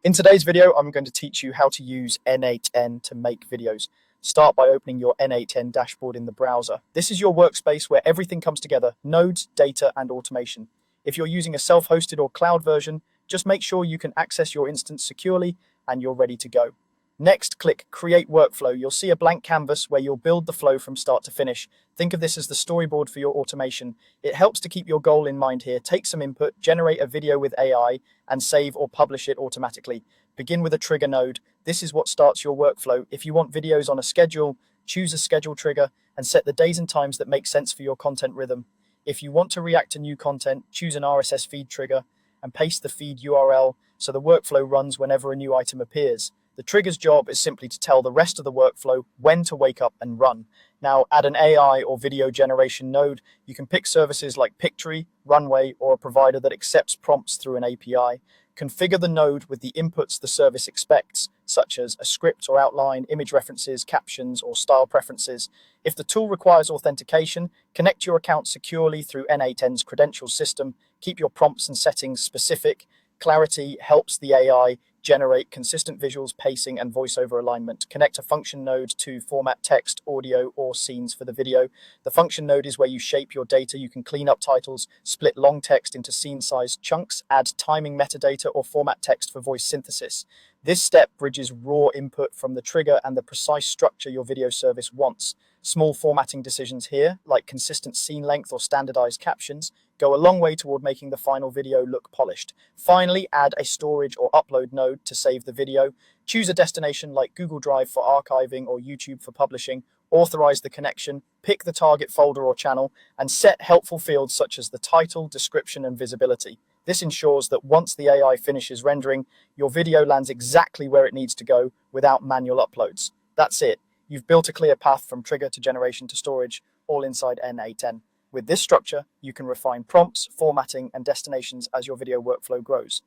In today's video, I'm going to teach you how to use N8N to make videos. Start by opening your N8N dashboard in the browser. This is your workspace where everything comes together: nodes, data, and automation. If you're using a self-hosted or cloud version, just make sure you can access your instance securely and you're ready to go. Next, click Create Workflow. You'll see a blank canvas where you'll build the flow from start to finish. Think of this as the storyboard for your automation. It helps to keep your goal in mind here. Take some input, generate a video with AI, and save or publish it automatically. Begin with a trigger node. This is what starts your workflow. If you want videos on a schedule, choose a schedule trigger and set the days and times that make sense for your content rhythm. If you want to react to new content, choose an RSS feed trigger and paste the feed URL so the workflow runs whenever a new item appears. The trigger's job is simply to tell the rest of the workflow when to wake up and run. Now, add an AI or video generation node. You can pick services like Pictory, Runway, or a provider that accepts prompts through an API. Configure the node with the inputs the service expects, such as a script or outline, image references, captions, or style preferences. If the tool requires authentication, connect your account securely through N8N's credentials system. Keep your prompts and settings specific. Clarity helps the AI generate consistent visuals, pacing, and voiceover alignment. Connect a function node to format text, audio, or scenes for the video. The function node is where you shape your data. You can clean up titles, split long text into scene-sized chunks, add timing metadata, or format text for voice synthesis. This step bridges raw input from the trigger and the precise structure your video service wants. Small formatting decisions here, like consistent scene length or standardized captions, go a long way toward making the final video look polished. Finally, add a storage or upload node to save the video. Choose a destination like Google Drive for archiving or YouTube for publishing. Authorize the connection, pick the target folder or channel, and set helpful fields such as the title, description, and visibility. This ensures that once the AI finishes rendering, your video lands exactly where it needs to go without manual uploads. That's it. You've built a clear path from trigger to generation to storage, all inside N8N. With this structure, you can refine prompts, formatting, and destinations as your video workflow grows.